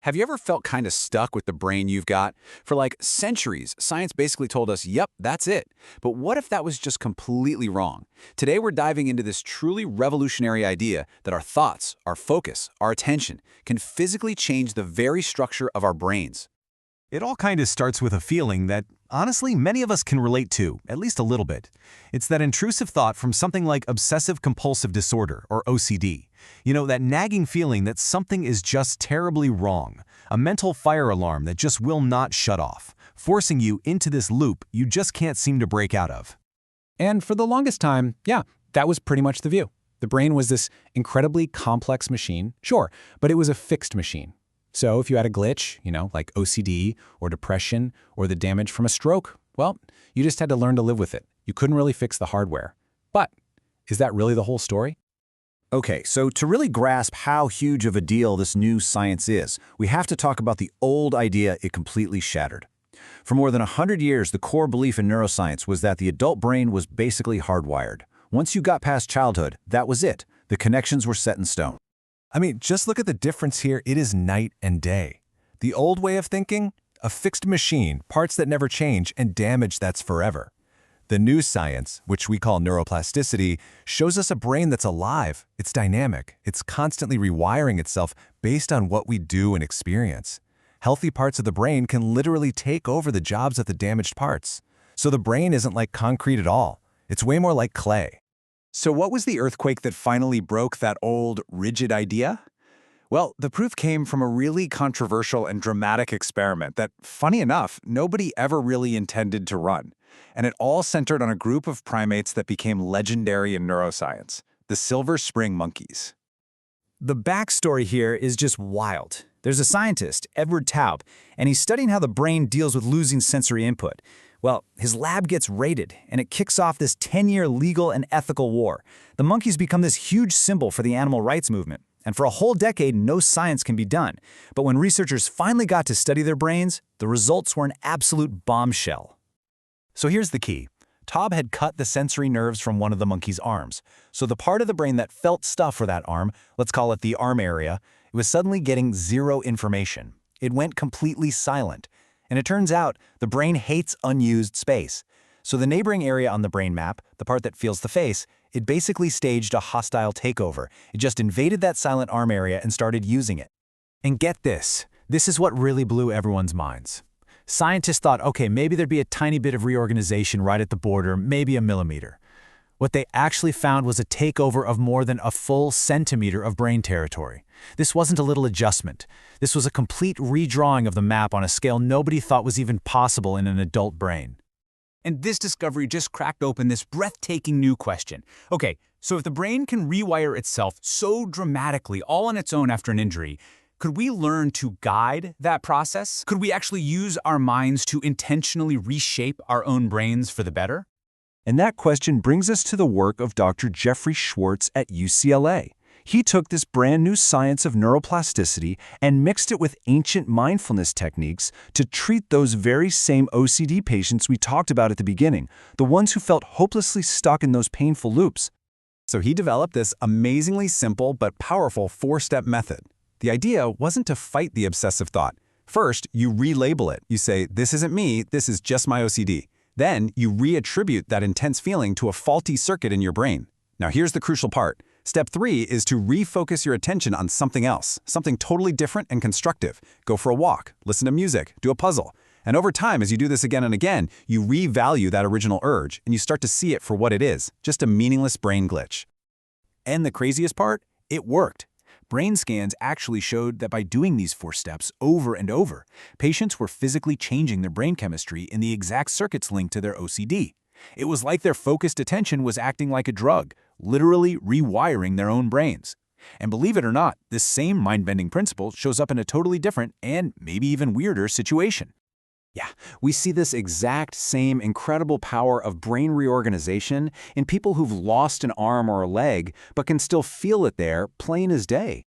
Have you ever felt kind of stuck with the brain you've got? For like centuries, science basically told us, yep, that's it. But what if that was just completely wrong? Today we're diving into this truly revolutionary idea that our thoughts, our focus, our attention can physically change the very structure of our brains. It all kind of starts with a feeling that, honestly, many of us can relate to, at least a little bit. It's that intrusive thought from something like Obsessive-Compulsive Disorder, or OCD. You know, that nagging feeling that something is just terribly wrong, a mental fire alarm that just will not shut off, forcing you into this loop you just can't seem to break out of. And for the longest time, yeah, that was pretty much the view. The brain was this incredibly complex machine, sure, but it was a fixed machine. So if you had a glitch, like OCD or depression or the damage from a stroke, well, you just had to learn to live with it. You couldn't really fix the hardware. But is that really the whole story? Okay, so to really grasp how huge of a deal this new science is, we have to talk about the old idea it completely shattered. For more than 100 years, the core belief in neuroscience was that the adult brain was basically hardwired. Once you got past childhood, that was it. The connections were set in stone. I mean, just look at the difference here. It is night and day. The old way of thinking, a fixed machine, parts that never change, and damage that's forever. The new science, which we call neuroplasticity, shows us a brain that's alive, it's dynamic, it's constantly rewiring itself based on what we do and experience. Healthy parts of the brain can literally take over the jobs of the damaged parts. So the brain isn't like concrete at all. It's way more like clay. So what was the earthquake that finally broke that old, rigid idea? Well, the proof came from a really controversial and dramatic experiment that, funny enough, nobody ever really intended to run. And it all centered on a group of primates that became legendary in neuroscience, the silver spring monkeys. The backstory here is just wild. There's a scientist, Edward Taub, and he's studying how the brain deals with losing sensory input. Well, his lab gets raided, and it kicks off this 10-year legal and ethical war. The monkeys become this huge symbol for the animal rights movement, and for a whole decade, no science can be done. But when researchers finally got to study their brains, the results were an absolute bombshell. So here's the key. Taub had cut the sensory nerves from one of the monkey's arms. So the part of the brain that felt stuff for that arm, let's call it the arm area, it was suddenly getting zero information. It went completely silent. And it turns out the brain hates unused space. So the neighboring area on the brain map, the part that feels the face, it basically staged a hostile takeover. It just invaded that silent arm area and started using it. And get this. This is what really blew everyone's minds. Scientists thought, okay, maybe there'd be a tiny bit of reorganization right at the border, maybe a millimeter. What they actually found was a takeover of more than a full centimeter of brain territory. This wasn't a little adjustment. This was a complete redrawing of the map on a scale nobody thought was even possible in an adult brain. And this discovery just cracked open this breathtaking new question. Okay, so if the brain can rewire itself so dramatically all on its own after an injury, could we learn to guide that process? Could we actually use our minds to intentionally reshape our own brains for the better? And that question brings us to the work of Dr. Jeffrey Schwartz at UCLA. He took this brand new science of neuroplasticity and mixed it with ancient mindfulness techniques to treat those very same OCD patients we talked about at the beginning, the ones who felt hopelessly stuck in those painful loops. So he developed this amazingly simple but powerful four-step method. The idea wasn't to fight the obsessive thought. First, you relabel it. You say, this isn't me, this is just my OCD. Then you reattribute that intense feeling to a faulty circuit in your brain. Now here's the crucial part. Step 3 is to refocus your attention on something else, something totally different and constructive. Go for a walk, listen to music, do a puzzle. And over time, as you do this again and again, you revalue that original urge and you start to see it for what it is, just a meaningless brain glitch. And the craziest part? It worked. Brain scans actually showed that by doing these 4 steps over and over, patients were physically changing their brain chemistry in the exact circuits linked to their OCD. It was like their focused attention was acting like a drug, literally rewiring their own brains. And believe it or not, this same mind-bending principle shows up in a totally different and maybe even weirder situation. Yeah, we see this exact same incredible power of brain reorganization in people who've lost an arm or a leg, but can still feel it there, plain as day.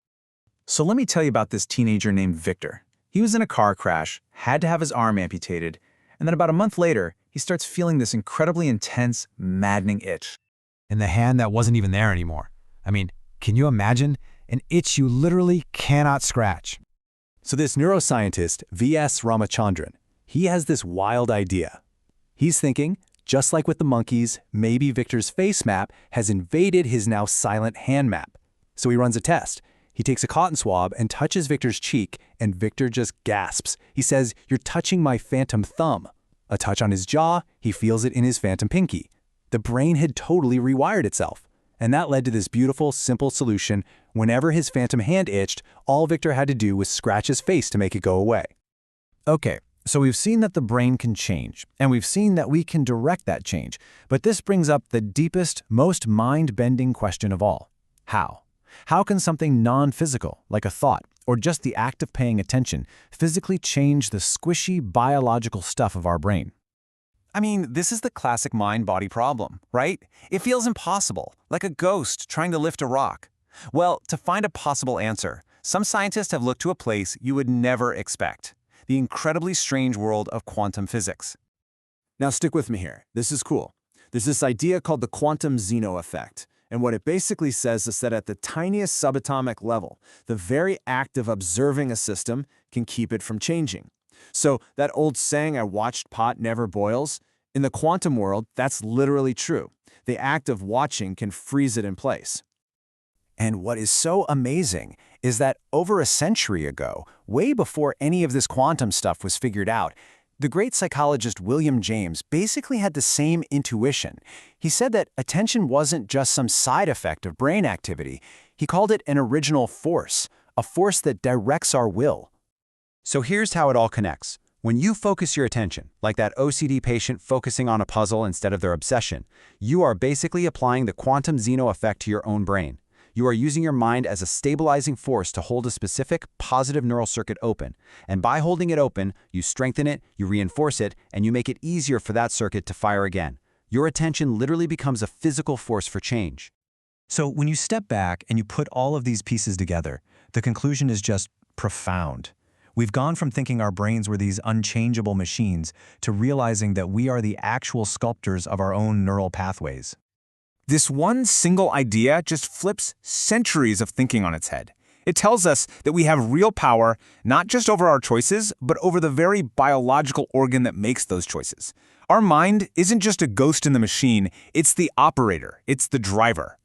So let me tell you about this teenager named Victor. He was in a car crash, had to have his arm amputated, and then about a month later, he starts feeling this incredibly intense, maddening itch. In the hand that wasn't even there anymore. I mean, can you imagine? An itch you literally cannot scratch. So this neuroscientist, V.S. Ramachandran, he has this wild idea. He's thinking, just like with the monkeys, maybe Victor's face map has invaded his now silent hand map. So he runs a test. He takes a cotton swab and touches Victor's cheek, and Victor just gasps. He says, "You're touching my phantom thumb." A touch on his jaw, he feels it in his phantom pinky. The brain had totally rewired itself. And that led to this beautiful, simple solution. Whenever his phantom hand itched, all Victor had to do was scratch his face to make it go away. Okay, so we've seen that the brain can change, and we've seen that we can direct that change. But this brings up the deepest, most mind-bending question of all. How? How can something non-physical, like a thought, or just the act of paying attention, physically change the squishy biological stuff of our brain? I mean, this is the classic mind-body problem, right? It feels impossible, like a ghost trying to lift a rock. Well, to find a possible answer, some scientists have looked to a place you would never expect: the incredibly strange world of quantum physics. Now stick with me here. This is cool. There's this idea called the quantum Zeno effect. And what it basically says is that at the tiniest subatomic level, the very act of observing a system can keep it from changing. So that old saying, "I watched pot never boils," in the quantum world, that's literally true. The act of watching can freeze it in place. And what is so amazing is that over a century ago, way before any of this quantum stuff was figured out, the great psychologist William James basically had the same intuition. He said that attention wasn't just some side effect of brain activity. He called it an original force, a force that directs our will. So here's how it all connects. When you focus your attention, like that OCD patient focusing on a puzzle instead of their obsession, you are basically applying the quantum Zeno effect to your own brain. You are using your mind as a stabilizing force to hold a specific, positive neural circuit open. And by holding it open, you strengthen it, you reinforce it, and you make it easier for that circuit to fire again. Your attention literally becomes a physical force for change. So when you step back and you put all of these pieces together, the conclusion is just profound. We've gone from thinking our brains were these unchangeable machines to realizing that we are the actual sculptors of our own neural pathways. This one single idea just flips centuries of thinking on its head. It tells us that we have real power, not just over our choices, but over the very biological organ that makes those choices. Our mind isn't just a ghost in the machine, it's the operator, it's the driver.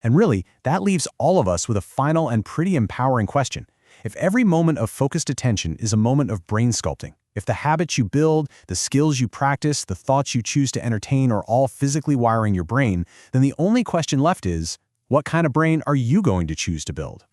And really, that leaves all of us with a final and pretty empowering question. If every moment of focused attention is a moment of brain sculpting, if the habits you build, the skills you practice, the thoughts you choose to entertain are all physically wiring your brain, then the only question left is, what kind of brain are you going to choose to build?